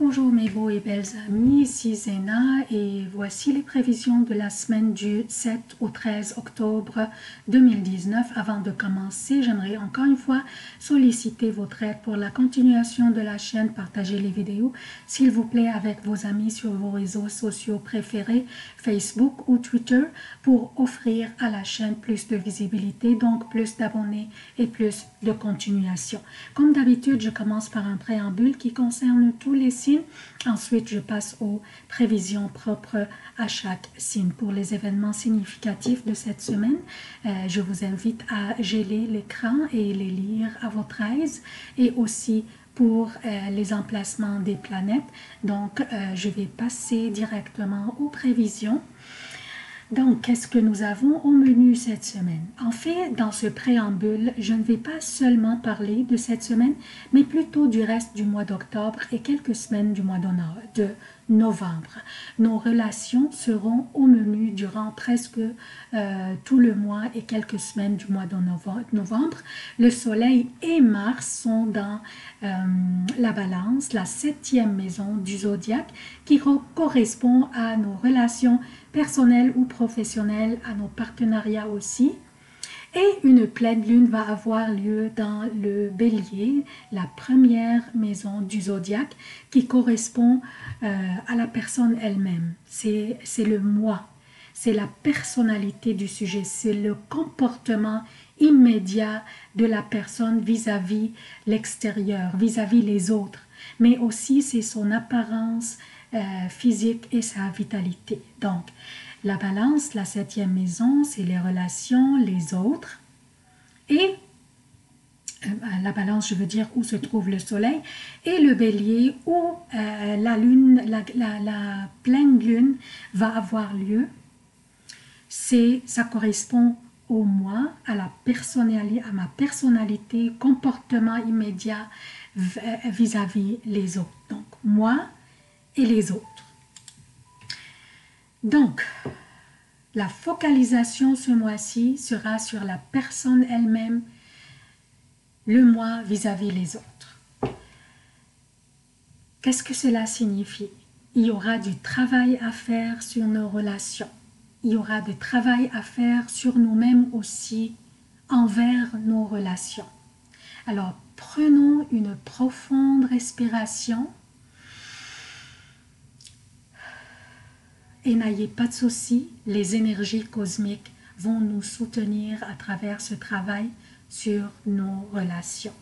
Bonjour mes beaux et belles amis, ici Zena et voici les prévisions de la semaine du 7 au 13 octobre 2019. Avant de commencer, j'aimerais encore une fois solliciter votre aide pour la continuation de la chaîne. Partagez les vidéos, s'il vous plaît, avec vos amis sur vos réseaux sociaux préférés, Facebook ou Twitter, pour offrir à la chaîne plus de visibilité, donc plus d'abonnés et plus de continuation. Comme d'habitude, je commence par un préambule qui concerne tous les signes. Ensuite, je passe aux prévisions propres à chaque signe. Pour les événements significatifs de cette semaine, je vous invite à geler l'écran et les lire à votre aise, et aussi pour les emplacements des planètes. Donc, je vais passer directement aux prévisions. Donc, qu'est-ce que nous avons au menu cette semaine? En fait, dans ce préambule, je ne vais pas seulement parler de cette semaine, mais plutôt du reste du mois d'octobre et quelques semaines du mois de novembre. Nos relations seront au menu durant presque tout le mois et quelques semaines du mois de novembre. Le Soleil et Mars sont dans la Balance, la 7e maison du zodiaque, qui correspond à nos relations personnelles ou professionnelles, à nos partenariats aussi. Et une pleine lune va avoir lieu dans le Bélier, la première maison du zodiaque, qui correspond à la personne elle-même. C'est le moi, c'est la personnalité du sujet, c'est le comportement immédiat de la personne vis-à-vis l'extérieur, vis-à-vis les autres, mais aussi c'est son apparence physique et sa vitalité. Donc, la Balance, la 7e maison, c'est les relations, les autres. Et la Balance, je veux dire où se trouve le Soleil. Et le Bélier, où la lune, la pleine lune va avoir lieu. Ça correspond au moi, à ma personnalité, comportement immédiat vis-à-vis les autres. Donc, moi et les autres. Donc, la focalisation ce mois-ci sera sur la personne elle-même, le moi vis-à-vis les autres. Qu'est-ce que cela signifie? Il y aura du travail à faire sur nos relations. Il y aura du travail à faire sur nous-mêmes aussi, envers nos relations. Alors, prenons une profonde respiration. Et n'ayez pas de soucis, les énergies cosmiques vont nous soutenir à travers ce travail sur nos relations.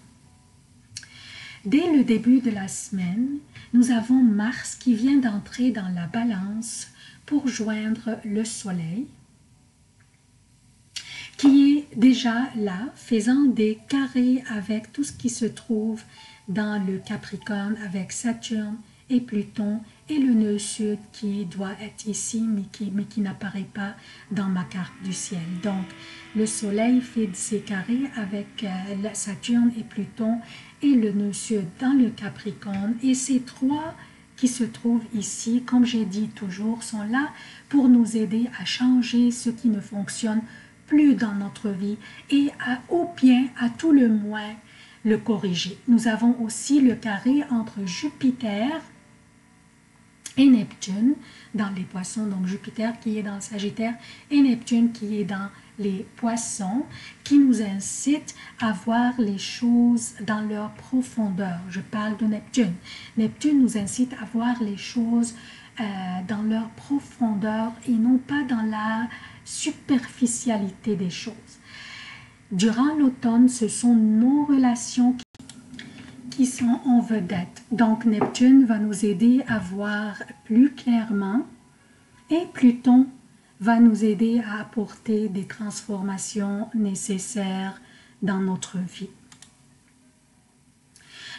Dès le début de la semaine, nous avons Mars qui vient d'entrer dans la Balance pour joindre le Soleil, qui est déjà là, faisant des carrés avec tout ce qui se trouve dans le Capricorne, avec Saturne et Pluton, et le nœud sud qui doit être ici, mais qui n'apparaît pas dans ma carte du ciel. Donc, le Soleil fait ses carrés avec Saturne et Pluton et le nœud sud dans le Capricorne. Et ces trois qui se trouvent ici, comme j'ai dit toujours, sont là pour nous aider à changer ce qui ne fonctionne plus dans notre vie et au bien, à tout le moins, le corriger. Nous avons aussi le carré entre Jupiter et Neptune dans les poissons, donc Jupiter qui est dans le Sagittaire et Neptune qui est dans les poissons, qui nous incite à voir les choses dans leur profondeur. Je parle de Neptune. Neptune nous incite à voir les choses dans leur profondeur et non pas dans la superficialité des choses. Durant l'automne, ce sont nos relations qui sont en vedette. Donc Neptune va nous aider à voir plus clairement et Pluton va nous aider à apporter des transformations nécessaires dans notre vie.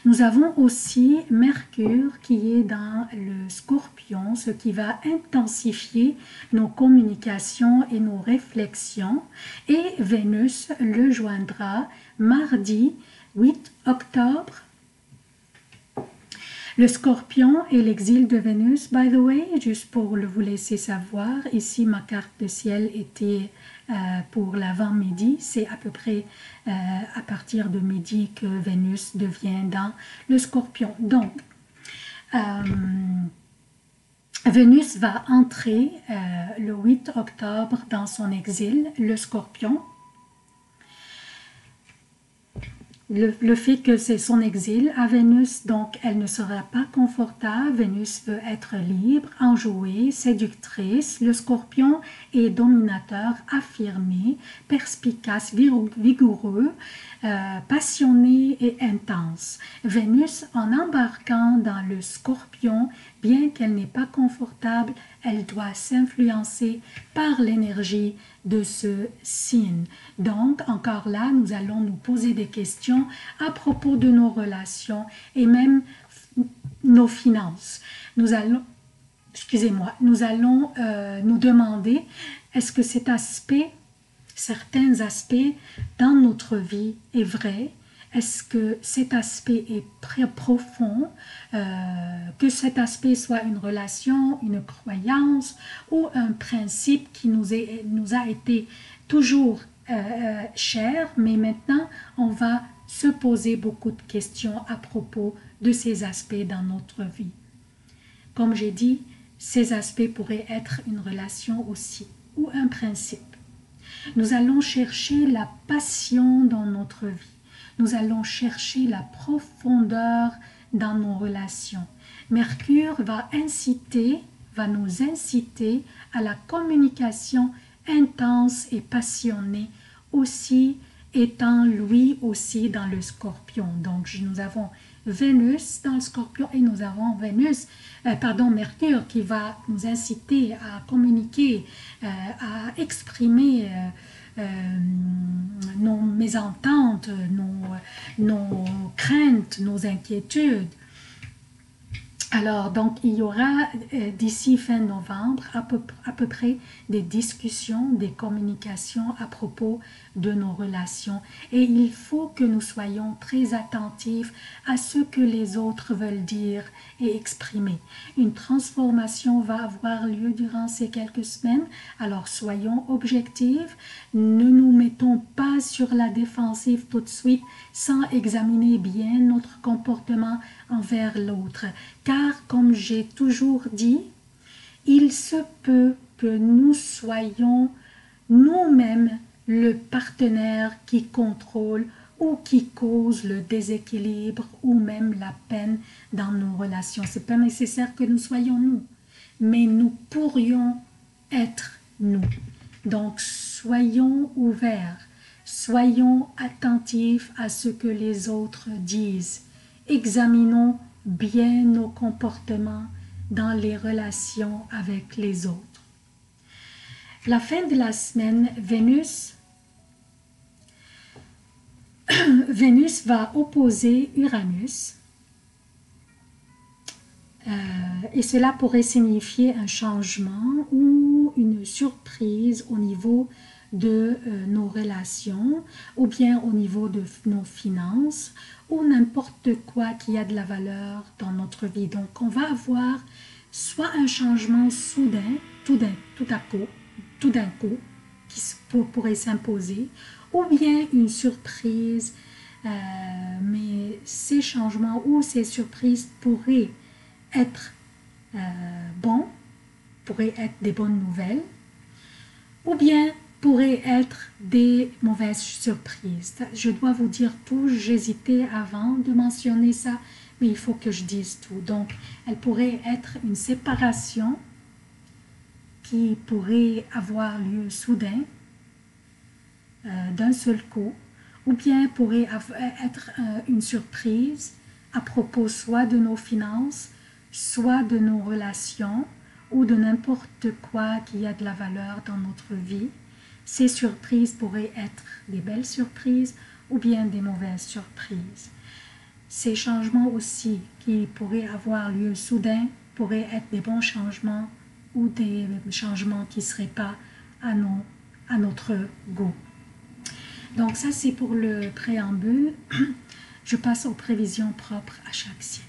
Nous avons aussi Mercure qui est dans le Scorpion, ce qui va intensifier nos communications et nos réflexions. Et Vénus le joindra mardi 8 octobre. Le Scorpion et l'exil de Vénus, by the way, juste pour vous laisser savoir, ici ma carte de ciel était pour l'avant-midi, c'est à peu près à partir de midi que Vénus devient dans le Scorpion. Donc, Vénus va entrer le 8 octobre dans son exil, le Scorpion. Le fait que c'est son exil à Vénus, donc elle ne sera pas confortable. Vénus veut être libre, enjouée, séductrice. Le Scorpion est dominateur, affirmé, perspicace, vigoureux, passionné et intense. Vénus, en embarquant dans le Scorpion, bien qu'elle n'est pas confortable, elle doit s'influencer par l'énergie de ce signe. Donc, encore là, nous allons nous poser des questions à propos de nos relations et même nos finances. Nous allons nous demander, est-ce que cet aspect, certains aspects dans notre vie est vrai? Est-ce que cet aspect est très profond, que cet aspect soit une relation, une croyance ou un principe qui nous a été toujours cher, mais maintenant on va se poser beaucoup de questions à propos de ces aspects dans notre vie. Comme j'ai dit, ces aspects pourraient être une relation aussi ou un principe. Nous allons chercher la passion dans notre vie. Nous allons chercher la profondeur dans nos relations. Mercure va nous inciter à la communication intense et passionnée, aussi étant lui aussi dans le Scorpion. Donc nous avons Vénus dans le Scorpion et nous avons Mercure qui va nous inciter à communiquer, à exprimer nos mésententes, nos craintes, nos inquiétudes. Alors, donc, il y aura d'ici fin novembre à peu près des discussions, des communications à propos de nos relations. Et il faut que nous soyons très attentifs à ce que les autres veulent dire et exprimer. Une transformation va avoir lieu durant ces quelques semaines. Alors, soyons objectifs. Ne nous mettons pas sur la défensive tout de suite sans examiner bien notre comportement envers l'autre. Car, comme j'ai toujours dit, il se peut que nous soyons nous-mêmes le partenaire qui contrôle ou qui cause le déséquilibre ou même la peine dans nos relations. Ce n'est pas nécessaire que nous soyons nous, mais nous pourrions être nous. Donc, soyons ouverts, soyons attentifs à ce que les autres disent. Examinons bien nos comportements dans les relations avec les autres. La fin de la semaine, Vénus va opposer Uranus et cela pourrait signifier un changement ou une surprise au niveau de nos relations ou bien au niveau de nos finances ou n'importe quoi qui a de la valeur dans notre vie. Donc on va avoir soit un changement soudain, tout d'un coup, qui pourrait s'imposer, ou bien une surprise, mais ces changements ou ces surprises pourraient être bons, pourraient être des bonnes nouvelles, ou bien pourraient être des mauvaises surprises. Je dois vous dire tout, j'hésitais avant de mentionner ça, mais il faut que je dise tout. Donc, elle pourrait être une séparation qui pourrait avoir lieu soudain, d'un seul coup, ou bien pourrait être une surprise à propos soit de nos finances, soit de nos relations, ou de n'importe quoi qui a de la valeur dans notre vie. Ces surprises pourraient être des belles surprises ou bien des mauvaises surprises. Ces changements aussi qui pourraient avoir lieu soudain pourraient être des bons changements ou des changements qui ne seraient pas à notre goût. Donc ça c'est pour le préambule. Je passe aux prévisions propres à chaque signe.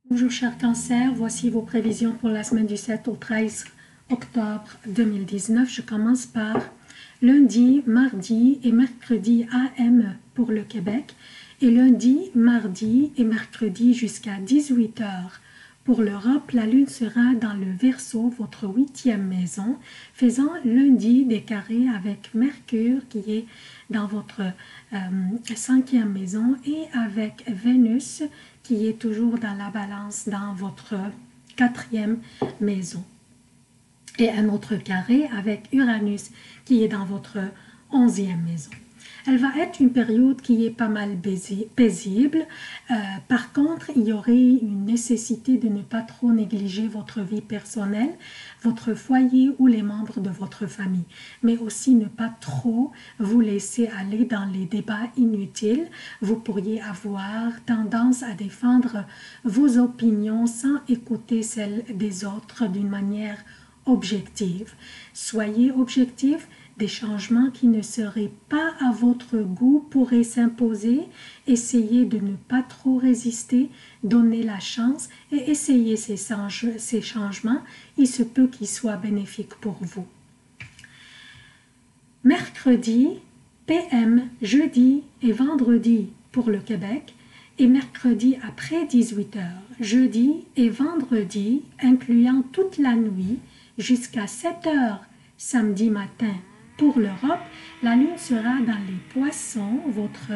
Bonjour chers cancers, voici vos prévisions pour la semaine du 7 au 13 octobre 2019. Je commence par lundi, mardi et mercredi AM pour le Québec et lundi, mardi et mercredi jusqu'à 18 heures. Pour l'Europe, la lune sera dans le Verseau, votre 8e maison, faisant lundi des carrés avec Mercure qui est dans votre 5e maison et avec Vénus qui est toujours dans la balance dans votre 4e maison. Et un autre carré avec Uranus qui est dans votre 11e maison. Elle va être une période qui est pas mal paisible. Par contre, il y aurait une nécessité de ne pas trop négliger votre vie personnelle, votre foyer ou les membres de votre famille. Mais aussi ne pas trop vous laisser aller dans les débats inutiles. Vous pourriez avoir tendance à défendre vos opinions sans écouter celles des autres d'une manière objective. Soyez objectif. Des changements qui ne seraient pas à votre goût pourraient s'imposer. Essayez de ne pas trop résister, donnez la chance et essayez ces changements. Il se peut qu'ils soient bénéfiques pour vous. Mercredi, PM, jeudi et vendredi pour le Québec et mercredi après 18 h, jeudi et vendredi, incluant toute la nuit jusqu'à 7 h samedi matin. Pour l'Europe, la lune sera dans les poissons, votre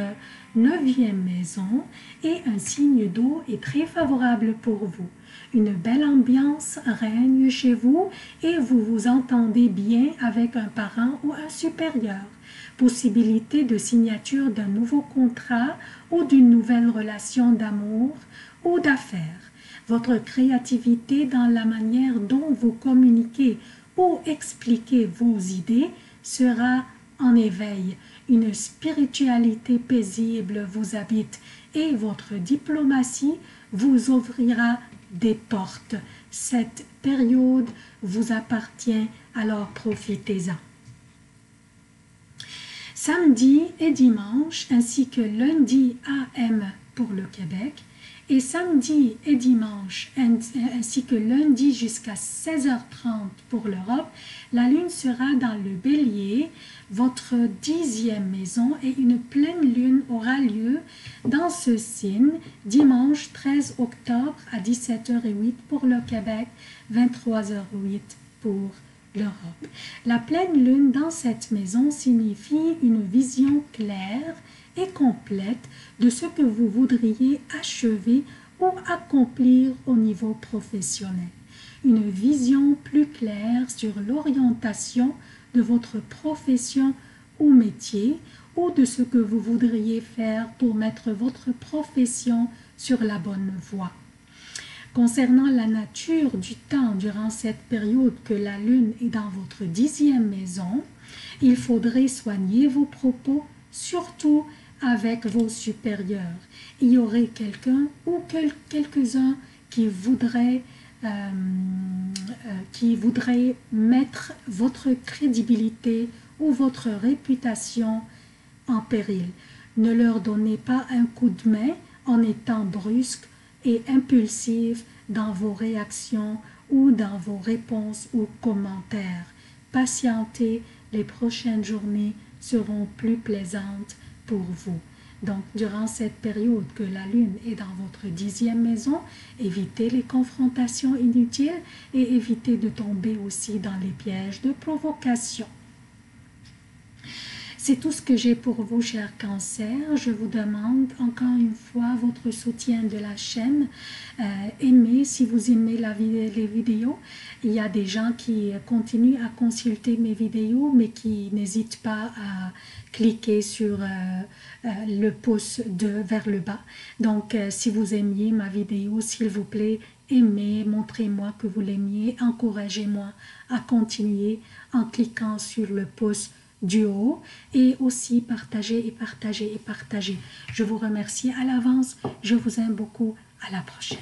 9e maison, et un signe d'eau est très favorable pour vous. Une belle ambiance règne chez vous et vous vous entendez bien avec un parent ou un supérieur. Possibilité de signature d'un nouveau contrat ou d'une nouvelle relation d'amour ou d'affaires. Votre créativité dans la manière dont vous communiquez ou expliquez vos idées sera en éveil. Une spiritualité paisible vous habite et votre diplomatie vous ouvrira des portes. Cette période vous appartient, alors profitez-en. Samedi et dimanche, ainsi que lundi AM pour le Québec, et samedi et dimanche, ainsi que lundi jusqu'à 16h30 pour l'Europe, la lune sera dans le Bélier, votre 10e maison, et une pleine lune aura lieu dans ce signe dimanche 13 octobre à 17h08 pour le Québec, 23h08 pour l'Europe. La pleine lune dans cette maison signifie une vision claire et complète de ce que vous voudriez achever ou accomplir au niveau professionnel. Une vision plus claire sur l'orientation de votre profession ou métier ou de ce que vous voudriez faire pour mettre votre profession sur la bonne voie. Concernant la nature du temps durant cette période que la lune est dans votre 10e maison, il faudrait soigner vos propos, surtout avec vos supérieurs. Il y aurait quelqu'un ou quelques-uns qui voudraient mettre votre crédibilité ou votre réputation en péril. Ne leur donnez pas un coup de main en étant brusque et impulsif dans vos réactions ou dans vos réponses ou commentaires. Patientez, les prochaines journées seront plus plaisantes pour vous. Donc, durant cette période que la lune est dans votre 10e maison, évitez les confrontations inutiles et évitez de tomber aussi dans les pièges de provocation. C'est tout ce que j'ai pour vous, chers cancers. Je vous demande encore une fois votre soutien de la chaîne. Aimez, si vous aimez les vidéos. Il y a des gens qui continuent à consulter mes vidéos, mais qui n'hésitent pas à cliquer sur le pouce vers le bas. Donc, si vous aimiez ma vidéo, s'il vous plaît, aimez, montrez-moi que vous l'aimiez, encouragez-moi à continuer en cliquant sur le pouce du haut et aussi partager et partager et partager. Je vous remercie à l'avance. Je vous aime beaucoup. À la prochaine.